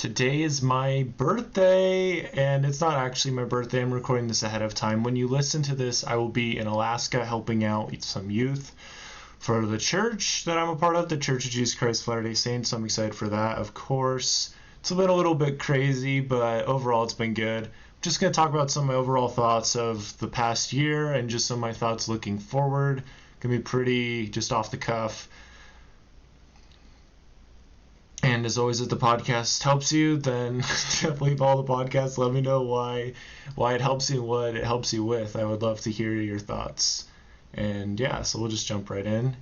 Today is my birthday, and it's not actually my birthday. I'm recording this ahead of time. When you listen to this, I will be in Alaska helping out some youth for the church that I'm a part of, the Church of Jesus Christ of Latter-day Saints. So I'm excited for that, of course. It's been a little bit crazy, but overall it's been good. I'm just going to talk about some of my overall thoughts of the past year and just some of my thoughts looking forward. Going to be pretty just off the cuff. And as always, if the podcast helps you, then definitely follow the podcast. Let me know why it helps you and what it helps you with. I would love to hear your thoughts. And yeah, so we'll just jump right in.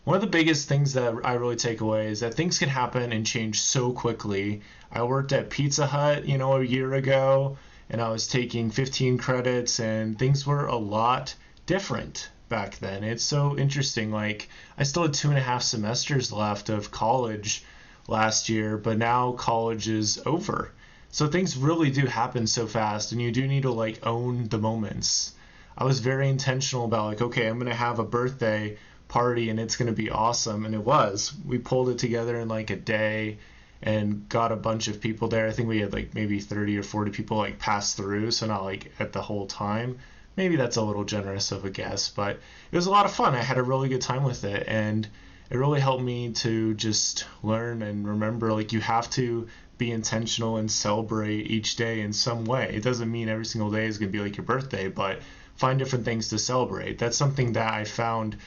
One of the biggest things that I really take away is that things can happen and change so quickly. I worked at Pizza Hut, a year ago, and I was taking 15 credits, and things were a lot different back then. It's so interesting. I still had 2.5 semesters left of college last year, but now college is over. So things really do happen so fast, and you do need to own the moments. I was very intentional about okay, I'm going to have a birthday party and it's going to be awesome, and it was. We pulled it together in a day and got a bunch of people there. I think we had maybe 30 or 40 people pass through, so not at the whole time. Maybe that's a little generous of a guess, but it was a lot of fun. I had a really good time with it, and it really helped me to just learn and remember you have to be intentional and celebrate each day in some way. It doesn't mean every single day is going to be your birthday, but find different things to celebrate. That's something that I found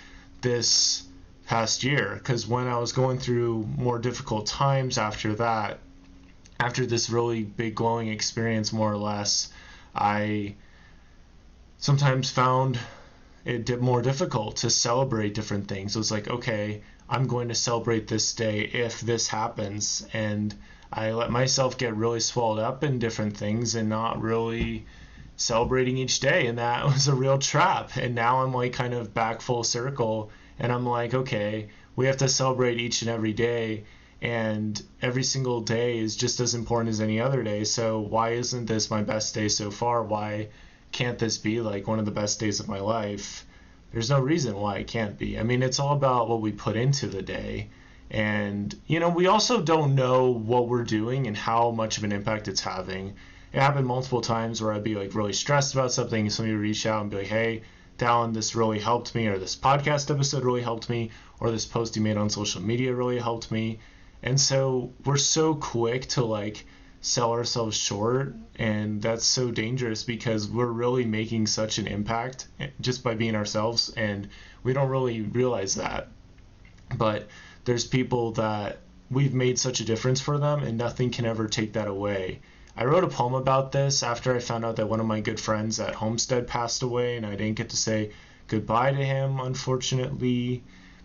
this past year, because when I was going through more difficult times after this really big glowing experience, more or less, I sometimes found it more difficult to celebrate different things. So it's okay, I'm going to celebrate this day if this happens, and I let myself get really swelled up in different things and not really celebrating each day, and that was a real trap. And now I'm kind of back full circle, and I'm okay, we have to celebrate each and every day, and every single day is just as important as any other day. So why isn't this my best day so far? Why can't this be one of the best days of my life? There's no reason why it can't be. I mean, it's all about what we put into the day. And, we also don't know what we're doing and how much of an impact it's having. It happened multiple times where I'd be really stressed about something, and somebody would reach out and be hey, Dallin, this really helped me, or this podcast episode really helped me, or this post you made on social media really helped me. And so we're so quick to sell ourselves short, and that's so dangerous because we're really making such an impact just by being ourselves, and we don't really realize that. But there's people that we've made such a difference for them, and nothing can ever take that away. I wrote a poem about this after I found out that one of my good friends at Homestead passed away, and I didn't get to say goodbye to him, unfortunately.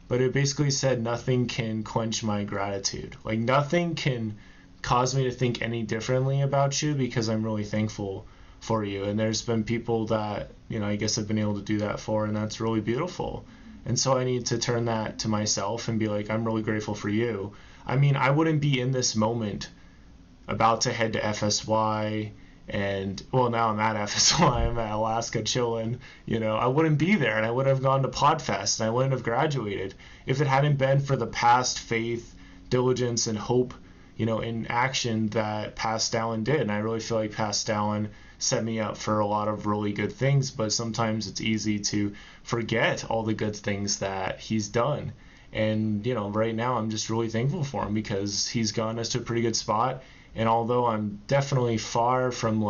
But it basically said nothing can quench my gratitude. Nothing can cause me to think any differently about you, because I'm really thankful for you. And there's been people that, I guess I've been able to do that for, and that's really beautiful. And so I need to turn that to myself and be I'm really grateful for you. I mean, I wouldn't be in this moment about to head to FSY, and now I'm at FSY, I'm at Alaska chilling, I wouldn't be there, and I wouldn't have gone to Podfest, and I wouldn't have graduated if it hadn't been for the past faith, diligence, and hope in action that past Dallin did. And I really feel past Dallin set me up for a lot of really good things, but sometimes it's easy to forget all the good things that he's done. And right now I'm just really thankful for him, because he's gotten us to a pretty good spot. And although I'm definitely far from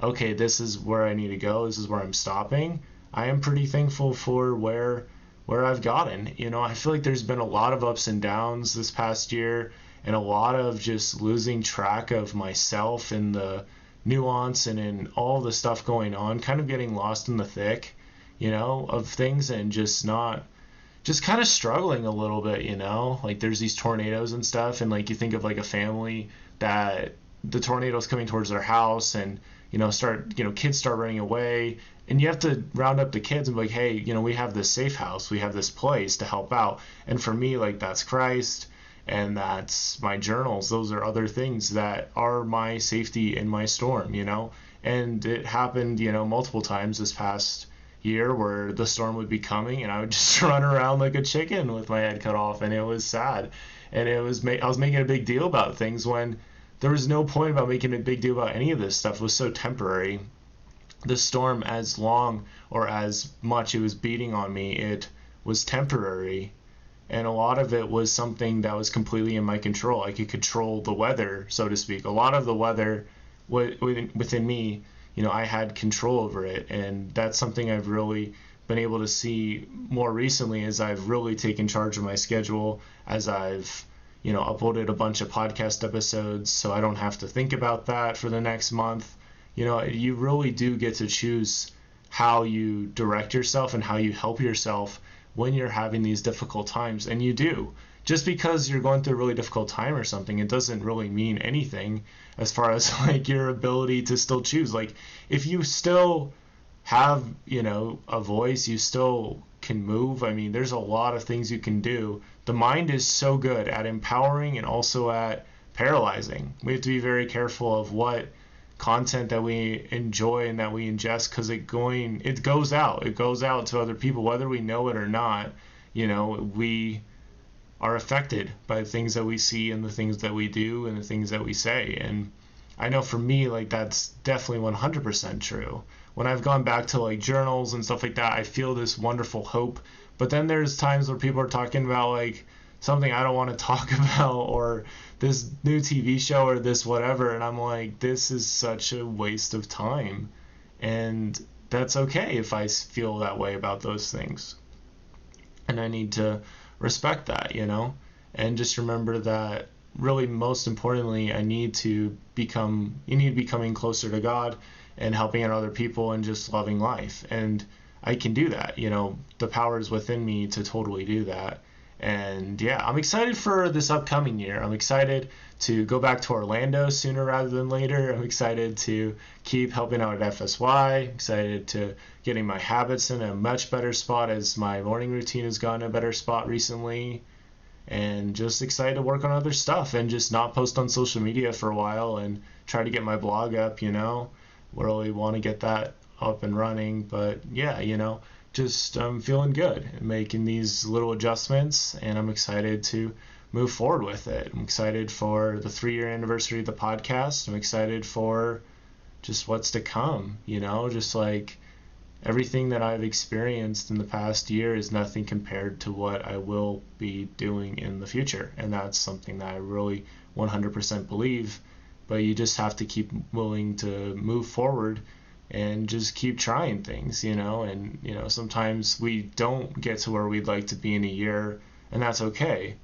okay, this is where I need to go, this is where I'm stopping, I am pretty thankful for where I've gotten. I feel there's been a lot of ups and downs this past year, and a lot of just losing track of myself in the nuance and in all the stuff going on, kind of getting lost in the thick, of things, and just kind of struggling a little bit, there's these tornadoes and stuff, and you think of a family that the tornado's coming towards their house, and kids start running away, and you have to round up the kids and be hey, we have this safe house, we have this place to help out. And for me, that's Christ, and that's my journals. Those are other things that are my safety in my storm, and it happened, multiple times this past year where the storm would be coming, and I would just run around like a chicken with my head cut off, and it was sad. And I was making a big deal about things when there was no point about making a big deal about any of this stuff. It was so temporary. The storm, as long or as much it was beating on me, it was temporary. And a lot of it was something that was completely in my control. I could control the weather, so to speak. A lot of the weather within me, I had control over it. And that's something I've really been able to see more recently as I've really taken charge of my schedule, as I've uploaded a bunch of podcast episodes so I don't have to think about that for the next month. You really do get to choose how you direct yourself and how you help yourself when you're having these difficult times. And you do. Just because you're going through a really difficult time or something, it doesn't really mean anything as far as like your ability to still choose. Like if you still have, a voice, you still can move. I mean, there's a lot of things you can do. The mind is so good at empowering and also at paralyzing. We have to be very careful of what content that we enjoy and that we ingest, because it goes out to other people, whether we know it or not. We are affected by the things that we see and the things that we do and the things that we say. And I know for me, like, that's definitely 100% true. When I've gone back to like journals and stuff like that, I feel this wonderful hope. But then there's times where people are talking about like something I don't want to talk about, or this new TV show or this whatever, and I'm like, this is such a waste of time. And that's okay if I feel that way about those things. And I need to respect that, and just remember that really most importantly, you need to be coming closer to God and helping out other people and just loving life. And I can do that. The power is within me to totally do that. And yeah, I'm excited for this upcoming year. I'm excited to go back to Orlando sooner rather than later. I'm excited to keep helping out at FSY. Excited to getting my habits in a much better spot as my morning routine has gotten a better spot recently. And just excited to work on other stuff and just not post on social media for a while and try to get my blog up, really want to get that up and running. But yeah, just I'm feeling good and making these little adjustments, and I'm excited to move forward with it. I'm excited for the 3-year anniversary of the podcast. I'm excited for just what's to come, just like everything that I've experienced in the past year is nothing compared to what I will be doing in the future. And that's something that I really 100% believe. But you just have to keep willing to move forward and just keep trying things, and sometimes we don't get to where we'd like to be in a year, and that's okay,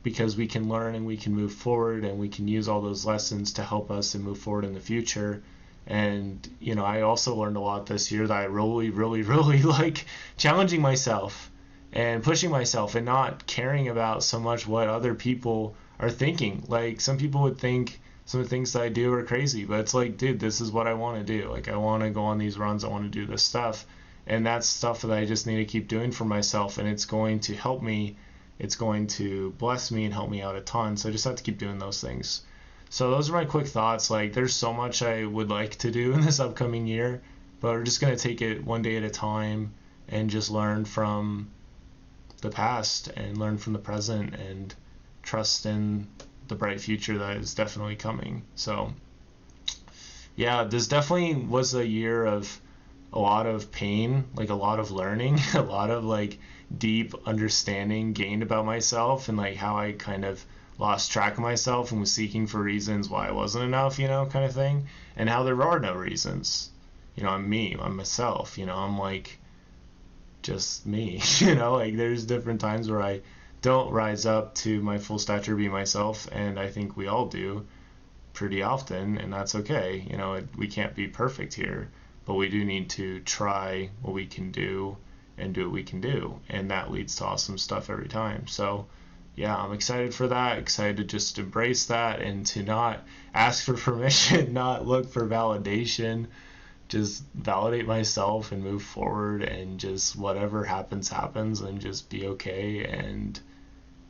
because we can learn and we can move forward and we can use all those lessons to help us and move forward in the future. And I also learned a lot this year that I really, really, really like challenging myself and pushing myself and not caring about so much what other people are thinking. Like, some people would think some of the things that I do are crazy, but it's like, dude, this is what I want to do. Like, I want to go on these runs, I want to do this stuff, and that's stuff that I just need to keep doing for myself, and it's going to help me, it's going to bless me and help me out a ton. So I just have to keep doing those things. So those are my quick thoughts. Like, there's so much I would like to do in this upcoming year, but we're just going to take it one day at a time and just learn from the past and learn from the present and trust in the bright future that is definitely coming. So yeah, this definitely was a year of a lot of pain, like a lot of learning, a lot of like deep understanding gained about myself, and like how I kind of lost track of myself and was seeking for reasons why I wasn't enough, kind of thing, and how there are no reasons. I'm me, I'm myself, I'm like just me, like there's different times where I don't rise up to my full stature, be myself, and I think we all do pretty often, and that's okay. We can't be perfect here, but we do need to try what we can do and do what we can do, and that leads to awesome stuff every time. So yeah, I'm excited for that, excited to just embrace that and to not ask for permission, not look for validation, just validate myself and move forward, and just whatever happens and just be okay. And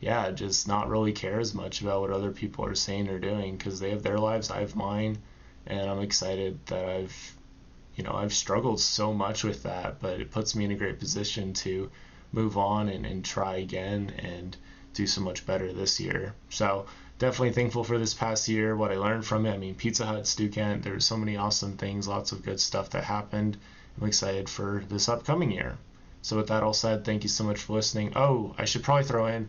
yeah, just not really care as much about what other people are saying or doing, because they have their lives, I have mine, and I'm excited that I've struggled so much with that, but it puts me in a great position to move on and try again and do so much better this year. So definitely thankful for this past year, what I learned from it. I mean, Pizza Hut, Stew Kent, there's so many awesome things, lots of good stuff that happened. I'm excited for this upcoming year. So with that all said, thank you so much for listening. Oh, I should probably throw in,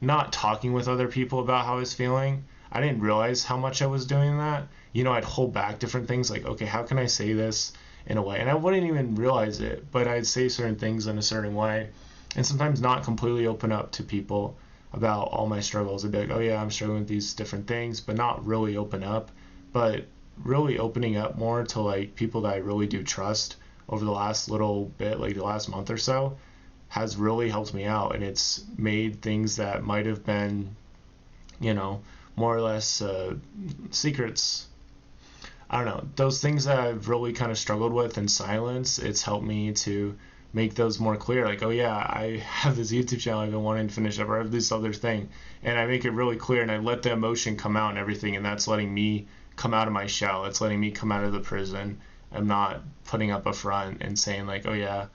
not talking with other people about how I was feeling. I didn't realize how much I was doing that. I'd hold back different things like, okay, how can I say this in a way? And I wouldn't even realize it, but I'd say certain things in a certain way and sometimes not completely open up to people about all my struggles. I'd be like, oh yeah, I'm struggling with these different things, but not really open up. But really opening up more to like people that I really do trust over the last little bit, like the last month or so, has really helped me out. And it's made things that might have been, more or less secrets. I don't know, those things that I've really kind of struggled with in silence, it's helped me to make those more clear. Like, oh yeah, I have this YouTube channel I've been wanting to finish up, or I have this other thing, and I make it really clear, and I let the emotion come out and everything, and that's letting me come out of my shell. It's letting me come out of the prison. I'm not putting up a front and saying like, oh yeah,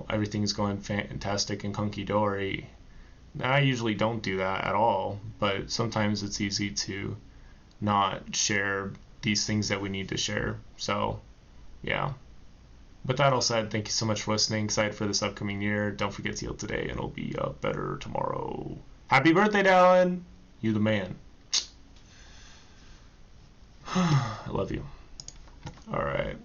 everything's going fantastic and hunky-dory. I usually don't do that at all, but sometimes it's easy to not share these things that we need to share. So yeah. With that all said, thank you so much for listening. Excited for this upcoming year. Don't forget to heal today, and it'll be better tomorrow. Happy birthday, Dallin! You the man. I love you. All right.